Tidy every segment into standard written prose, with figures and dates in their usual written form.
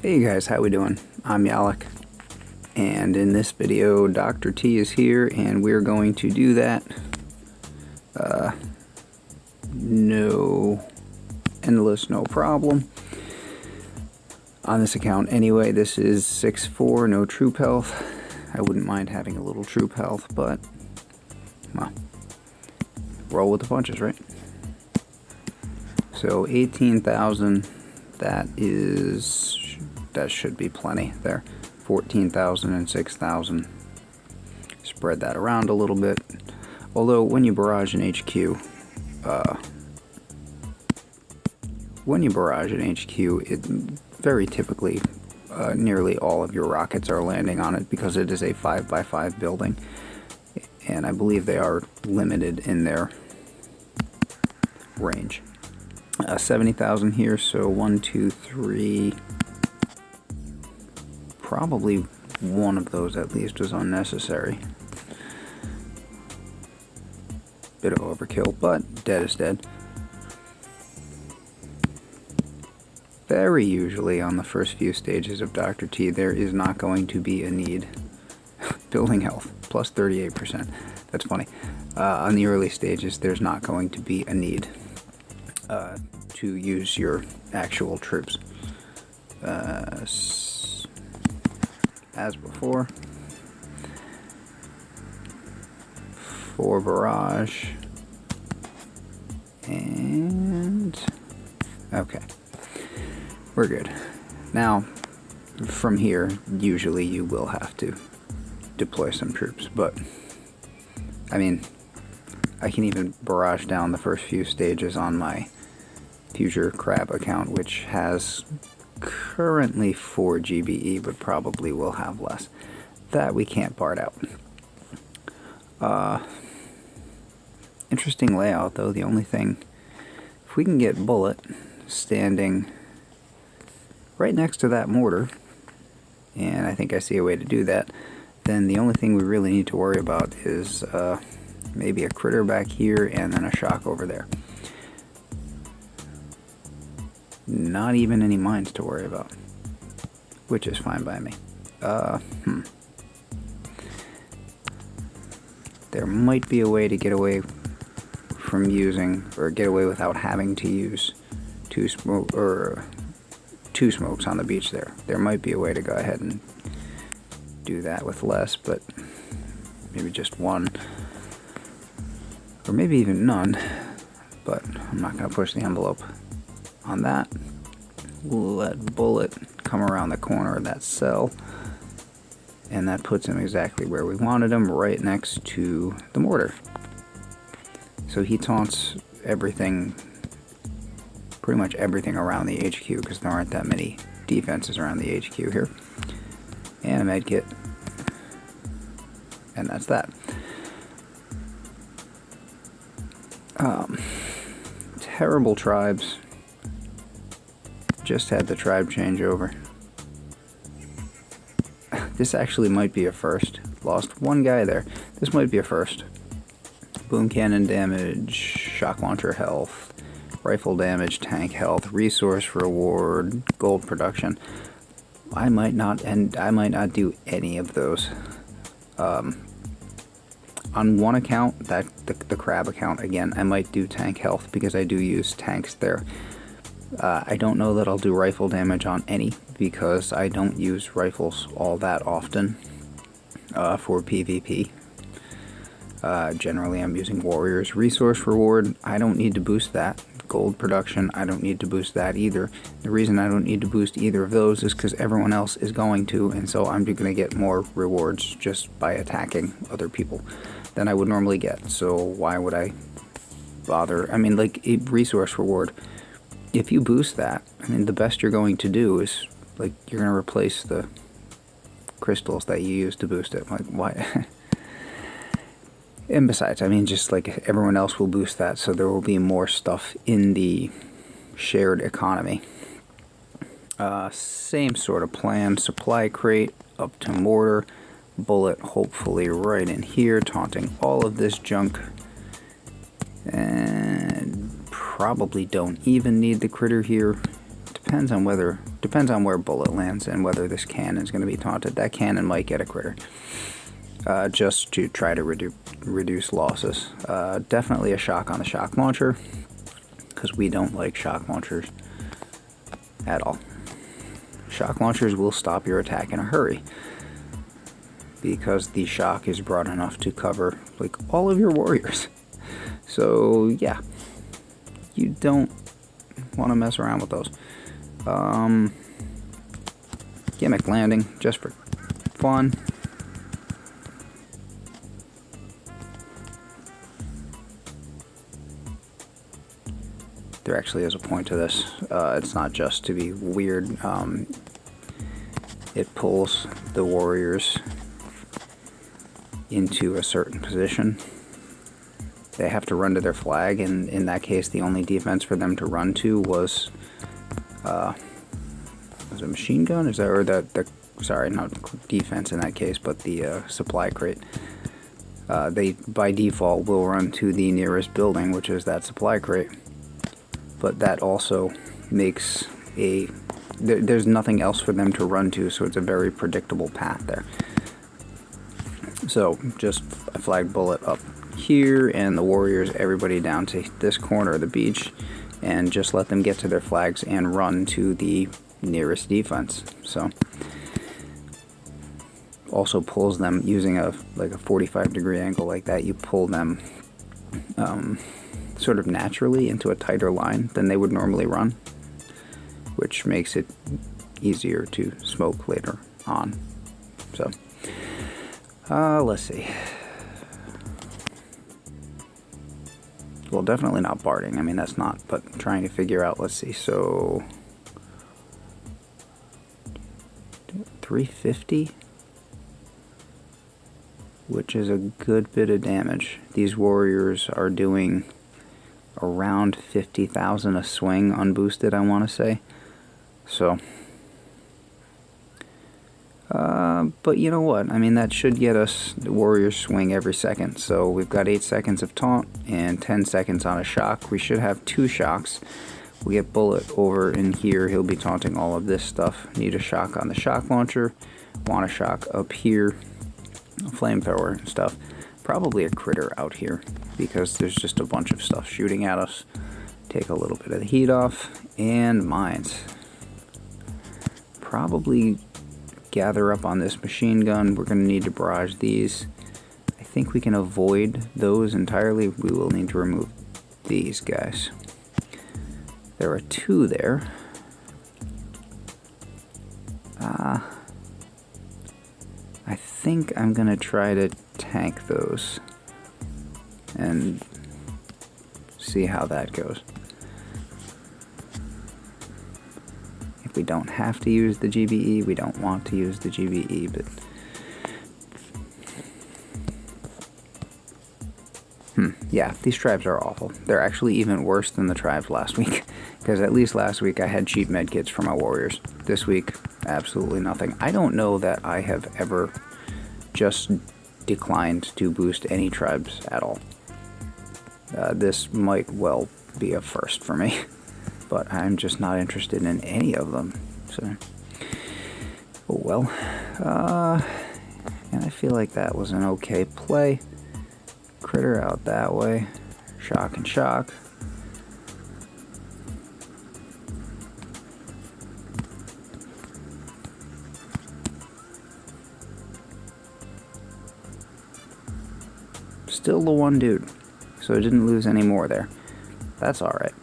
Hey guys, how we doing? I'm Yalek, and in this video Dr. T is here and we're going to do that no problem on this account. Anyway, this is 6-4, no troop health. I wouldn't mind having a little troop health, but well, roll with the punches, right? So 18,000, that should be plenty there. 14,000 and 6,000. Spread that around a little bit. Although when you barrage an HQ, it very typically nearly all of your rockets are landing on it because it is a 5x5 building, and I believe they are limited in their range. 70,000 here, so 1, 2, 3. Probably one of those at least was unnecessary. Bit of overkill, but dead is dead. Very usually on the first few stages of Dr. T, there is not going to be a need. Building health, plus 38%. That's funny. On the early stages, there's not going to be a need to use your actual troops. As before, 4 barrage, and okay, we're good. Now, from here, usually you will have to deploy some troops, but I mean, I can even barrage down the first few stages on my Future Crab account, which has currently 4 GBE, but probably will have less. That we can't BART out. Interesting layout, though. The only thing, if we can get Bullet standing right next to that mortar, and I think I see a way to do that, then the only thing we really need to worry about is maybe a critter back here and then a shock over there. Not even any mines to worry about, which is fine by me. There might be a way to get away from using, or get away without having to use two smokes on the beach there. There might be a way to go ahead and do that with less, but maybe just one, or maybe even none, but I'm not going to push the envelope on that. We'll let Bullet come around the corner of that cell, and that puts him exactly where we wanted him, right next to the mortar. So he taunts everything, pretty much everything around the HQ, because there aren't that many defenses around the HQ here. And a medkit, and that's that. Terrible tribes. Just had the tribe change over. This actually might be a first. Lost one guy there. This might be a first. Boom cannon damage, shock launcher health, rifle damage, tank health, resource reward, gold production. I might not do any of those. On one account, the crab account again, I might do tank health because I do use tanks there. I don't know that I'll do rifle damage on any because I don't use rifles all that often for PvP. Generally I'm using warriors. Resource reward, I don't need to boost that. Gold production, I don't need to boost that either. The reason I don't need to boost either of those is because everyone else is going to, and so I'm going to get more rewards just by attacking other people than I would normally get. So why would I bother? I mean, like, a resource reward, if you boost that, I mean, the best you're going to do is, like, you're going to replace the crystals that you use to boost it. Like, why? And besides, I mean, just like everyone else will boost that, so there will be more stuff in the shared economy. Same sort of plan. Supply crate up to mortar. Bullet hopefully right in here, taunting all of this junk. And probably don't even need the critter here. Depends on whether depends on where bullet lands and whether this cannon is going to be taunted. That cannon might get a critter, just to try to reduce losses. Definitely a shock on the shock launcher, because we don't like shock launchers at all. Shock launchers will stop your attack in a hurry, because the shock is broad enough to cover like all of your warriors. So yeah, you don't want to mess around with those. Gimmick landing, just for fun. There actually is a point to this. It's not just to be weird. It pulls the warriors into a certain position. They have to run to their flag, and in that case, the only defense for them to run to was a machine gun? Is that, or sorry, not defense in that case, but the supply crate. They, by default, will run to the nearest building, which is that supply crate. But that also makes there's nothing else for them to run to, so it's a very predictable path there. So, just a flag bullet up here, and the warriors, everybody down to this corner of the beach, and just let them get to their flags and run to the nearest defense. So, also pulls them using a 45-degree angle like that. You pull them sort of naturally into a tighter line than they would normally run, which makes it easier to smoke later on. So, let's see. Well, definitely not barding. I mean, that's not, but trying to figure out, let's see, so 350, which is a good bit of damage. These warriors are doing around 50,000 a swing unboosted, I want to say. So, but you know what? I mean, that should get us the warriors swing every second. So we've got 8 seconds of taunt and 10 seconds on a shock. We should have 2 shocks. We get bullet over in here. He'll be taunting all of this stuff. Need a shock on the shock launcher. Want a shock up here. Flamethrower and stuff. Probably a critter out here, because there's just a bunch of stuff shooting at us. Take a little bit of the heat off, and mines. Probably gather up on this machine gun. We're going to need to barrage these. I think we can avoid those entirely. We will need to remove these guys. There are 2 there. I think I'm going to try to tank those and see how that goes. If we don't have to use the GBE, we don't want to use the GBE, but yeah, these tribes are awful. They're actually even worse than the tribes last week, because at least last week I had cheap medkits for my warriors. This week, absolutely nothing. I don't know that I have ever just declined to boost any tribes at all. This might well be a first for me, but I'm just not interested in any of them. So, oh well. And I feel like that was an okay play. Critter out that way. Shock and shock. Still the one dude, so I didn't lose any more there. That's alright.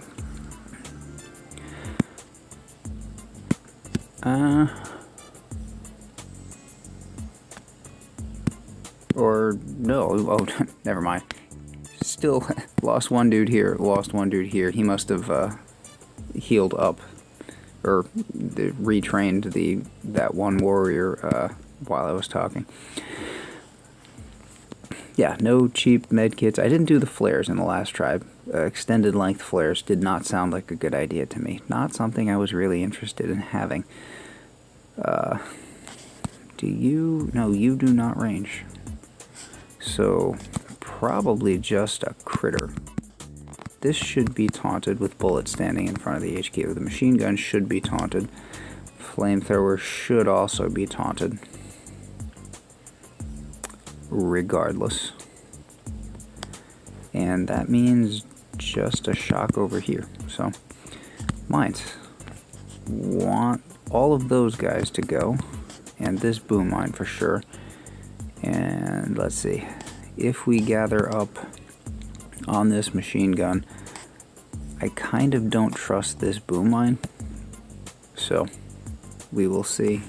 Or no, oh, never mind. Still lost one dude here, lost one dude here. He must have healed up, or retrained that one warrior while I was talking. Yeah, no cheap medkits. I didn't do the flares in the last tribe. Extended length flares did not sound like a good idea to me. Not something I was really interested in having. Do you? No, you do not range. So, probably just a critter. This should be taunted with bullets standing in front of the HQ. The machine gun should be taunted flamethrower should also be taunted. Regardless. And that means just a shock over here. So, might want all of those guys to go. And this boom mine for sure. And let's see. If we gather up on this machine gun, I kind of don't trust this boom mine. So, we will see.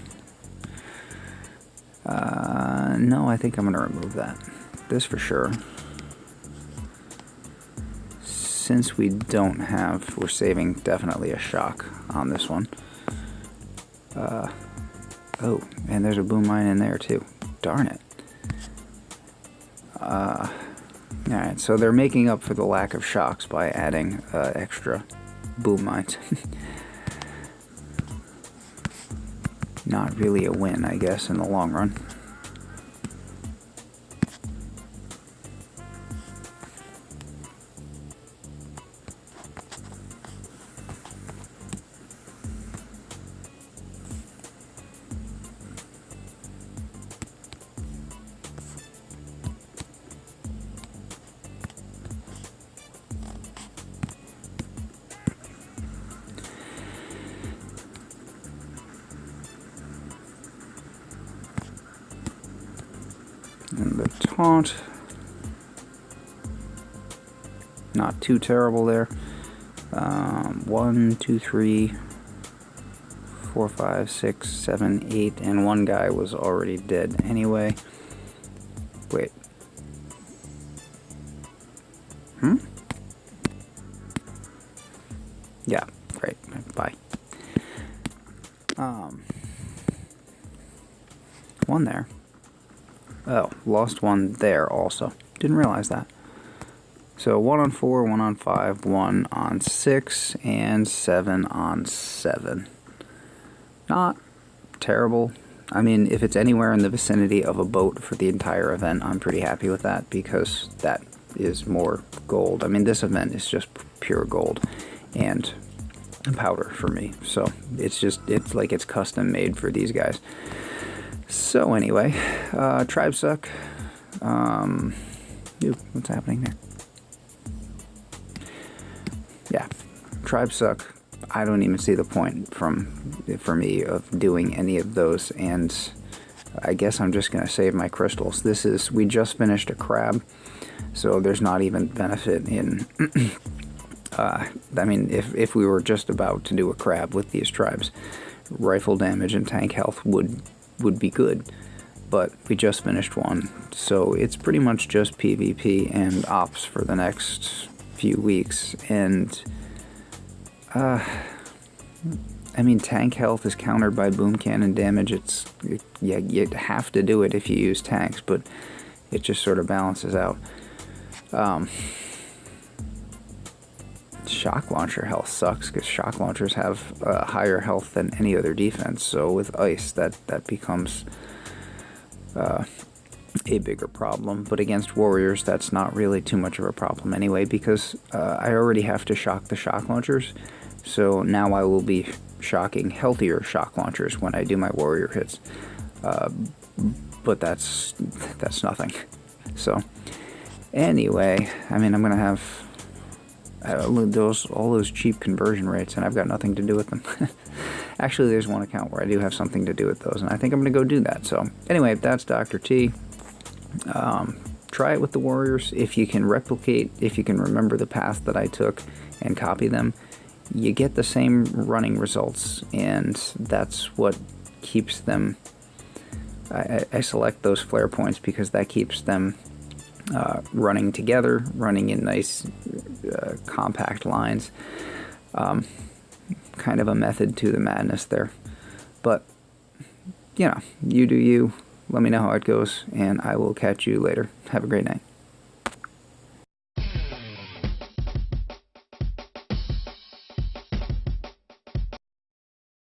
No, I think I'm going to remove that. This for sure. Since we don't have, we're saving definitely a shock on this one. Oh, and there's a boom mine in there too. Darn it. Alright, so they're making up for the lack of shocks by adding extra boom mines. Not really a win, I guess, in the long run. And the taunt, not too terrible there. 1, 2, 3, 4, 5, 6, 7, 8, and one guy was already dead anyway. Wait. Yeah, great. Bye. One there. Oh, lost one there also. Didn't realize that. So 1 on 4, 1 on 5, 1 on 6, and 7 on 7. Not terrible. I mean, if it's anywhere in the vicinity of a boat for the entire event, I'm pretty happy with that, because that is more gold. I mean, this event is just pure gold and powder for me. So it's like it's custom made for these guys. So anyway, Tribe Suck. What's happening there? Yeah, Tribe Suck. I don't even see the point for me of doing any of those, and I guess I'm just gonna save my crystals. We just finished a crab, so there's not even benefit in. I mean, if we were just about to do a crab with these tribes, rifle damage and tank health would be good, but we just finished one, so it's pretty much just PvP and ops for the next few weeks. And I mean, tank health is countered by boom cannon damage. Yeah, you have to do it if you use tanks, but it just sort of balances out. Shock launcher health sucks, because shock launchers have higher health than any other defense, so with ice that becomes a bigger problem. But against warriors, that's not really too much of a problem anyway, because I already have to shock the shock launchers, so now I will be shocking healthier shock launchers when I do my warrior hits. But that's nothing. So anyway, I mean, I'm gonna have all those cheap conversion rates, and I've got nothing to do with them. Actually, there's one account where I do have something to do with those, and I think I'm going to go do that. So anyway, that's Dr. T. Try it with the warriors. If you can replicate, if you can remember the path that I took and copy them, you get the same running results, and that's what keeps them. I select those flare points because that keeps them running together, running in nice compact lines. Kind of a method to the madness there. But, you know, you do you. Let me know how it goes, and I will catch you later. Have a great night.